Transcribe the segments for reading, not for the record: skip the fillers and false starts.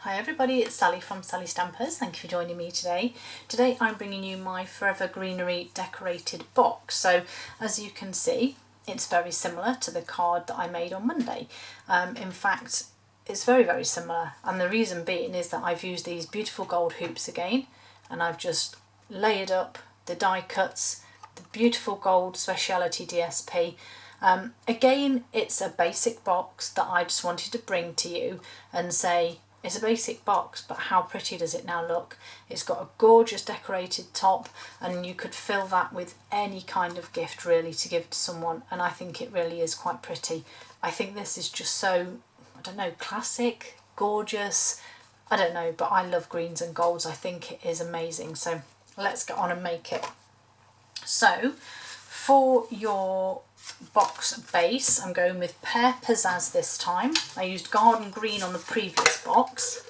Hi everybody, it's Sally from Sally Stampers. Thank you for joining me today. Today I'm bringing you my Forever Greenery decorated box. So as you can see, it's very similar to the card that I made on Monday. In fact, it's very similar, and the reason being is that I've used these beautiful gold hoops again, and I've just layered up the die cuts, the beautiful gold speciality DSP. Again, it's a basic box that I just wanted to bring to you and say, it's a basic box, but how pretty does it now look? It's got a gorgeous decorated top, and you could fill that with any kind of gift really to give to someone, and I think it really is quite pretty. I think this is just so, I don't know, classic, gorgeous, I don't know, but I love greens and golds. I think it is amazing. So let's get on and make it. So for your box base, I'm going with Pear Pizzazz this time. I used garden green on the previous box.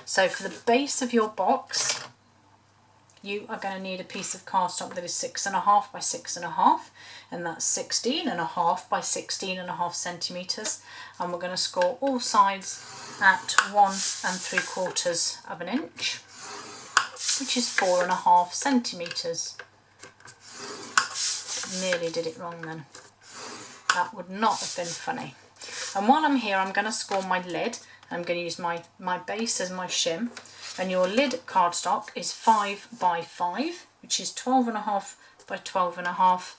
So for the base of your box, you are going to need a piece of cardstock that is 6.5 by 6.5, and that's 16.5 by 16.5 centimetres, and we're going to score all sides at 1 3/4 of an inch, which is 4.5 centimetres. Nearly did it wrong then. That would not have been funny. And while I'm here, I'm going to score my lid. I'm going to use my base as my shim. And your lid cardstock is 5 by 5, which is 12.5 by 12.5.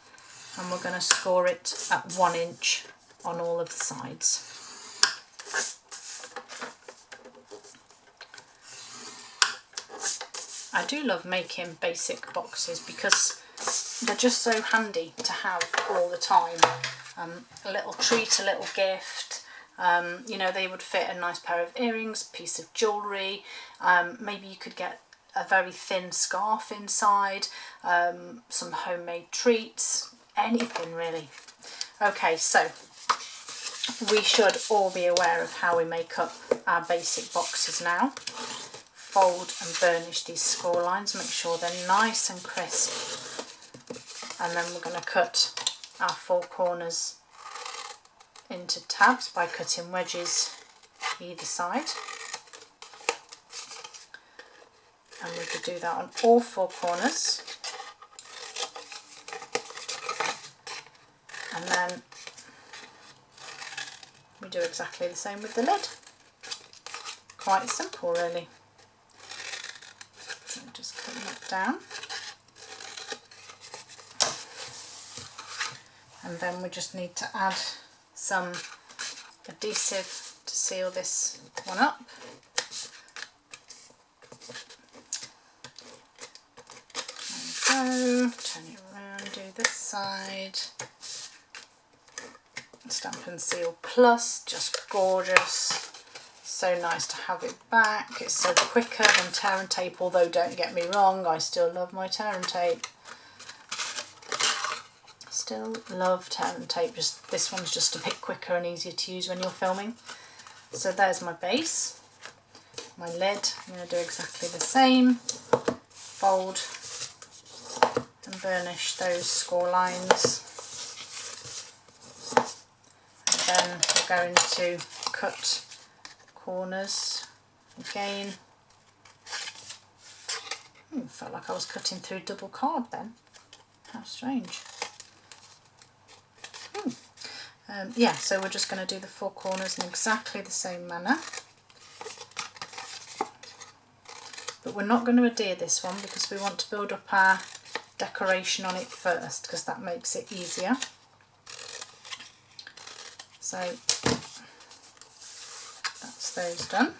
And we're going to score it at 1 inch on all of the sides. I do love making basic boxes because they're just so handy to have all the time. A little treat, a little gift. You know, they would fit a nice pair of earrings, piece of jewellery. Maybe you could get a very thin scarf inside, some homemade treats, anything really. Okay, so we should all be aware of how we make up our basic boxes now. Fold and burnish these score lines, make sure they're nice and crisp. And then we're going to cut our 4 corners into tabs by cutting wedges either side. And we could do that on all 4 corners. And then we do exactly the same with the lid. Quite simple really. So just cutting that down. And then we just need to add some adhesive to seal this one up. There we go. Turn it around, do this side. Stamp and Seal Plus, just gorgeous. So nice to have it back. It's so quicker than tear and tape, although don't get me wrong, I still love my tear and tape. Still love tear and tape, just this one's just a bit quicker and easier to use when you're filming. So there's my base, my lid. I'm going to do exactly the same. Fold and burnish those score lines. And then we're going to cut corners again. Felt like I was cutting through double card then. How strange. Yeah, so we're just going to do the 4 corners in exactly the same manner. But we're not going to adhere this one because we want to build up our decoration on it first, because that makes it easier. So that's those done.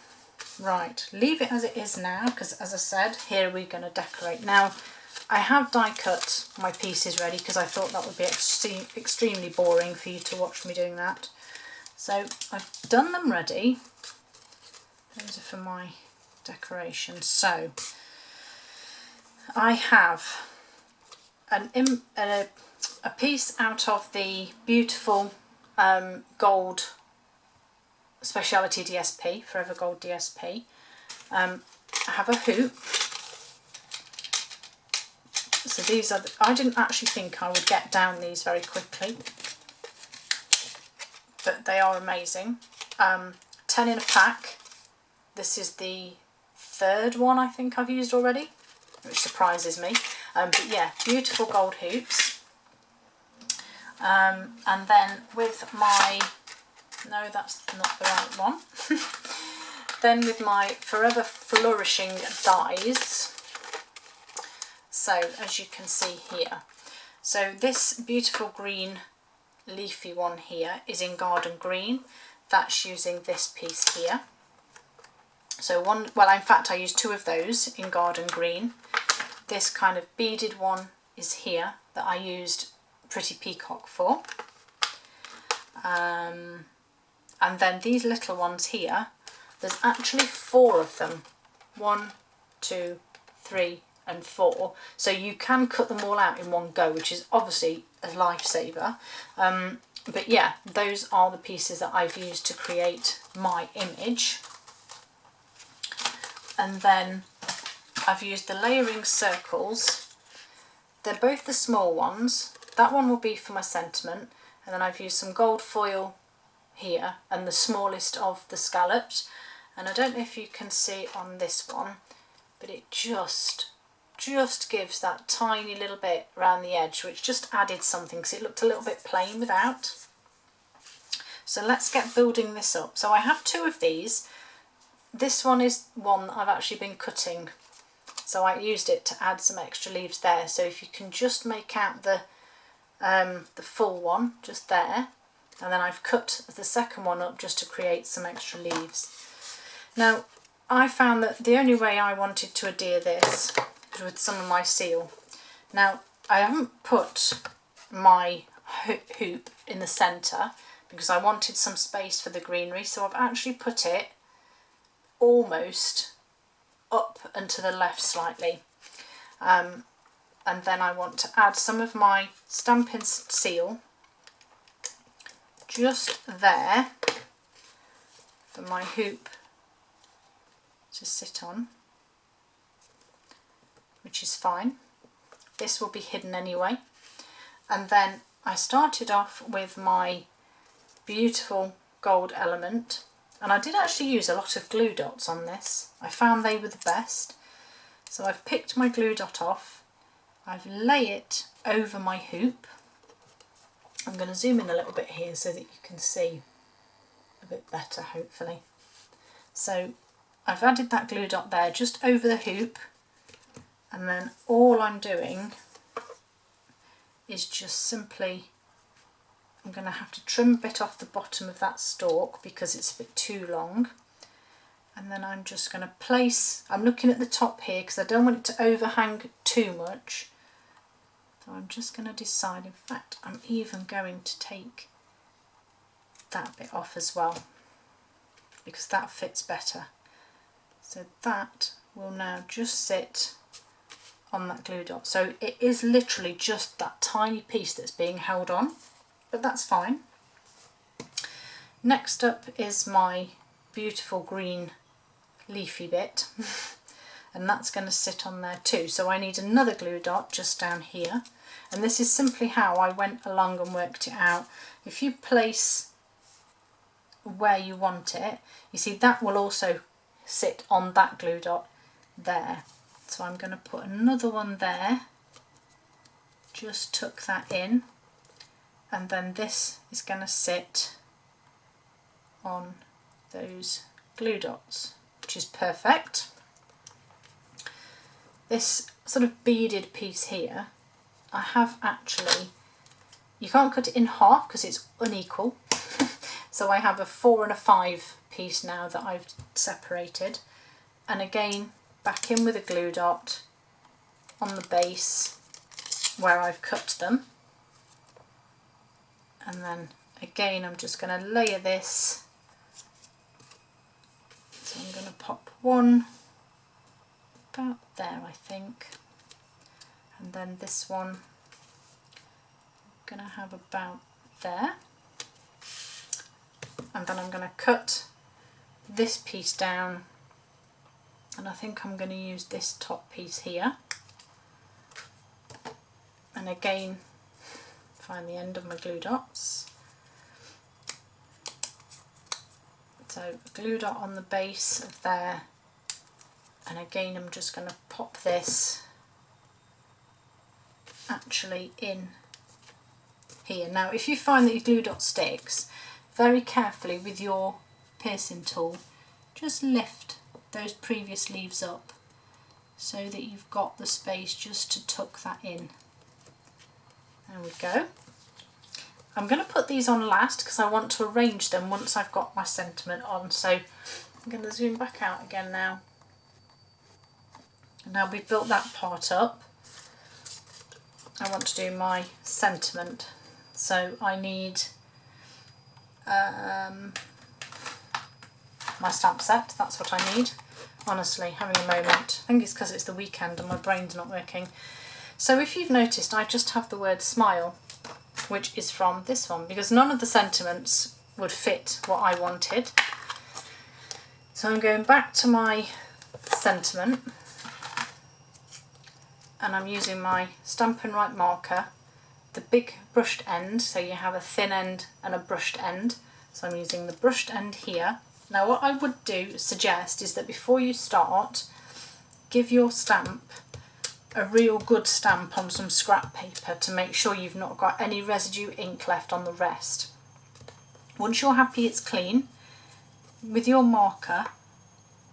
Right, leave it as it is now, because as I said, here we're going to decorate. Now, I have die cut my pieces ready because I thought that would be extremely boring for you to watch me doing that. So I've done them ready. Those are for my decoration. So I have a piece out of the beautiful gold speciality DSP, Forever Gold DSP. I have a hoop. So these are, I didn't actually think I would get down these very quickly, but they are amazing. 10 in a pack, this is the third one I think I've used already, which surprises me. But yeah, beautiful gold hoops. And then with my, no, that's not the right one. Then with my Forever Flourishing dies. So as you can see here, so this beautiful green leafy one here is in Garden Green. That's using this piece here. So one, well in fact I used two of those in Garden Green. This kind of beaded one is here that I used Pretty Peacock for. And then these little ones here, there's actually 4 of them. 1, 2, 3 and 4. So you can cut them all out in one go, which is obviously a lifesaver. But yeah, those are the pieces that I've used to create my image. And then I've used the layering circles. They're both the small ones. That one will be for my sentiment. And then I've used some gold foil here and the smallest of the scallops. And I don't know if you can see on this one, but it just gives that tiny little bit around the edge, which just added something because it looked a little bit plain without. So let's get building this up. So I have 2 of these. This one is one that I've actually been cutting, so I used it to add some extra leaves there. So if you can just make out the full one just there, and then I've cut the second one up just to create some extra leaves. Now I found that the only way I wanted to adhere this was with some of my seal. Now I haven't put my hoop in the centre because I wanted some space for the greenery, so I've actually put it almost up and to the left slightly. And then I want to add some of my Stampin' Seal just there for my hoop to sit on, which is fine. This will be hidden anyway. And then I started off with my beautiful gold element, and I did actually use a lot of glue dots on this. I found they were the best. So I've picked my glue dot off, I've lay it over my hoop. I'm going to zoom in a little bit here so that you can see a bit better hopefully. So I've added that glue dot there just over the hoop, and then all I'm doing is just simply, I'm going to have to trim a bit off the bottom of that stalk because it's a bit too long. And then I'm just going to place, I'm looking at the top here because I don't want it to overhang too much. So I'm just going to decide, in fact I'm even going to take that bit off as well because that fits better. So that will now just sit on that glue dot. So it is literally just that tiny piece that's being held on, but that's fine. Next up is my beautiful green leafy bit and that's going to sit on there too. So I need another glue dot just down here, and this is simply how I went along and worked it out. If you place where you want it, you see that will also sit on that glue dot there. So I'm going to put another one there, just tuck that in, and then this is going to sit on those glue dots, which is perfect. This sort of beaded piece here, I have actually, you can't cut it in half because it's unequal. So I have a 4 and a 5 piece now that I've separated, and again back in with a glue dot on the base where I've cut them, and then again I'm just going to layer this. So I'm going to pop one about there I think, and then this one I'm going to have about there, and then I'm going to cut this piece down, and I think I'm going to use this top piece here, and again find the end of my glue dots. So a glue dot on the base of there, and again I'm just going to pop this actually in here. Now if you find that your glue dot sticks, very carefully with your piercing tool just lift those previous leaves up so that you've got the space just to tuck that in. There we go. I'm going to put these on last because I want to arrange them once I've got my sentiment on, so I'm going to zoom back out again now. Now we've built that part up, I want to do my sentiment. So I need my stamp set, that's what I need. Honestly, having a moment. I think it's because it's the weekend and my brain's not working. So if you've noticed, I just have the word smile, which is from this one, because none of the sentiments would fit what I wanted. So I'm going back to my sentiment, and I'm using my Stampin' Right marker, the big brushed end, so you have a thin end and a brushed end. So I'm using the brushed end here. Now what I would suggest is that before you start, give your stamp a real good stamp on some scrap paper to make sure you've not got any residue ink left on the rest. Once you're happy it's clean, with your marker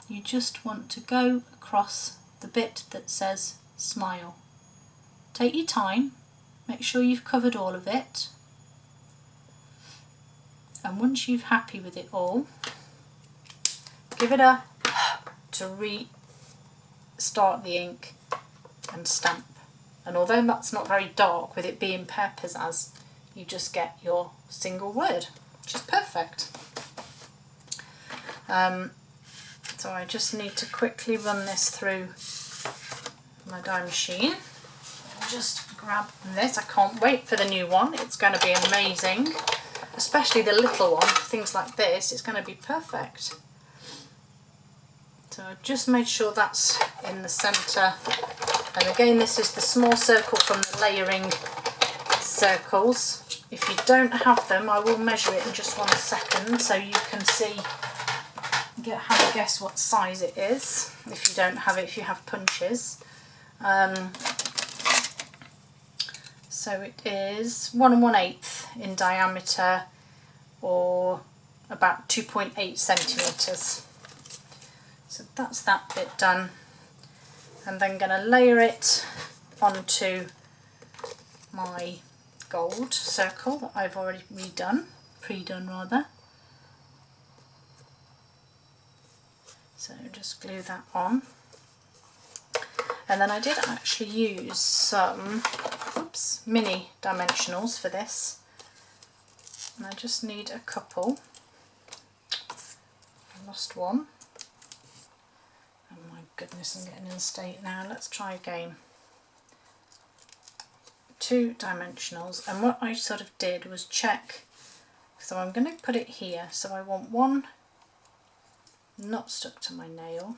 you just want to go across the bit that says smile. Take your time, make sure you've covered all of it, and once you're happy with it all, give it a to restart the ink and stamp. And although that's not very dark, with it being pear pizzazz, you just get your single word, which is perfect. So I just need to quickly run this through my die machine. Just grab this, I can't wait for the new one, it's going to be amazing, especially the little one, things like this, it's going to be perfect. So I've just made sure that's in the centre, and again this is the small circle from the layering circles. If you don't have them, I will measure it in just 1 second so you can see, have a guess what size it is, if you don't have it, if you have punches. So it is 1 1/8 in diameter, or about 2.8 centimetres. So that's that bit done. I'm then going to layer it onto my gold circle that I've already pre-done rather. So just glue that on. And then I did actually use some mini dimensionals for this, and I just need a couple. I lost one. Oh my goodness, I'm getting in a state now. Let's try again. 2 dimensionals, and what I sort of did was check. So I'm going to put it here, so I want one not stuck to my nail.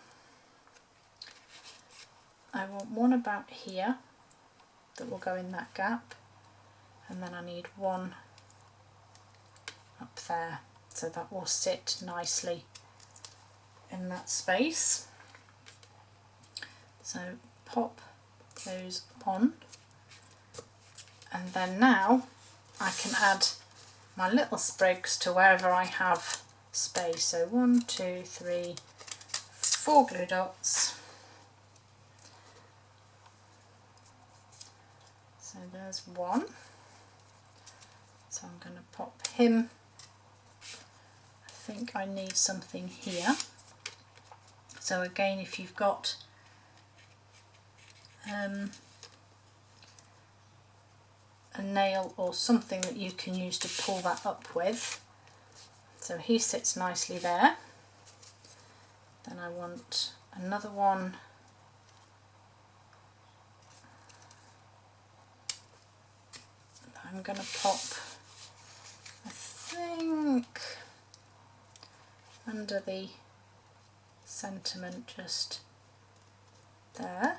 I want one about here that will go in that gap, and then I need one up there, so that will sit nicely in that space. So pop those on, and then now I can add my little sprigs to wherever I have space. So 1, 2, 3, 4 glue dots. So there's one. So I'm going to pop him. I think I need something here. So again, if you've got a nail or something that you can use to pull that up with. So he sits nicely there. Then I want another one. I'm going to pop, I think, under the sentiment just there.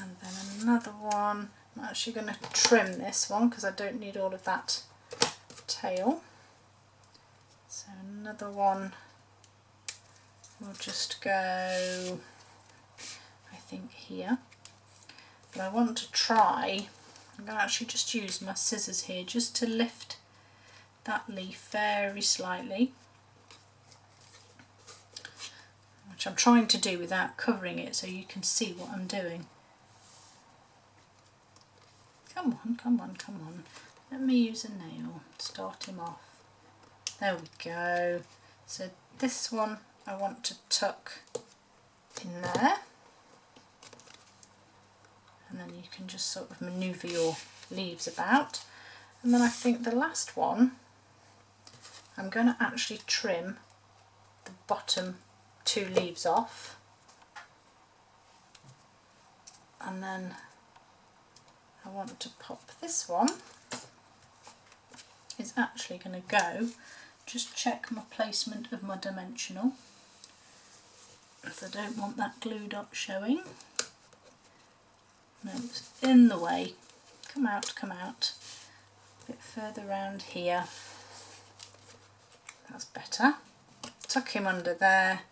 And then another one I'm actually going to trim this one because I don't need all of that tail. So another one will just go, I think, here. But I want to try, I'm going to actually just use my scissors here just to lift that leaf very slightly, which I'm trying to do without covering it so you can see what I'm doing. Come on, come on, come on. Let me use a nail, start him off. There we go. So this one I want to tuck in there. And then you can just sort of manoeuvre your leaves about. And then I think the last one, I'm going to actually trim the bottom 2 leaves off. And then I want to pop this one. It's actually going to go, just check my placement of my dimensional, as I don't want that glued up showing. No, it's in the way. Come out, come out. A bit further around here. That's better. Tuck him under there.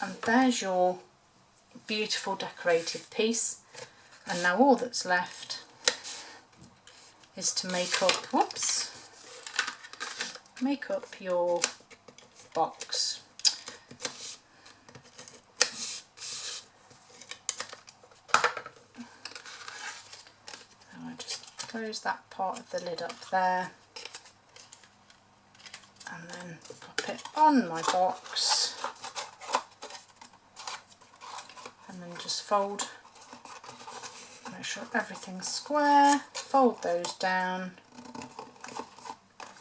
And there's your beautiful decorated piece. And now all that's left is to make up, whoops, make up your box. And I just close that part of the lid up there, and then pop it on my box, and then just fold. Make sure everything's square, fold those down,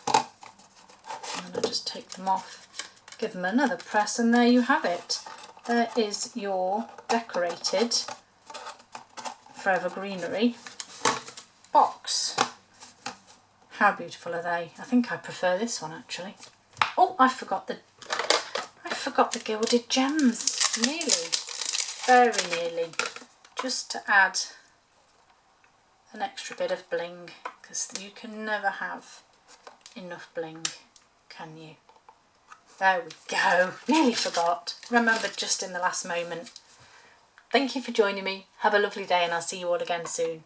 and then I just take them off, give them another press, and there you have it. There is your decorated Forever Greenery box. How beautiful are they? I think I prefer this one actually. Oh, I forgot the gilded gems. Nearly, very nearly. Just to add an extra bit of bling, because you can never have enough bling, can you? There we go, nearly forgot, remembered just in the last moment. Thank you for joining me, have a lovely day, and I'll see you all again soon.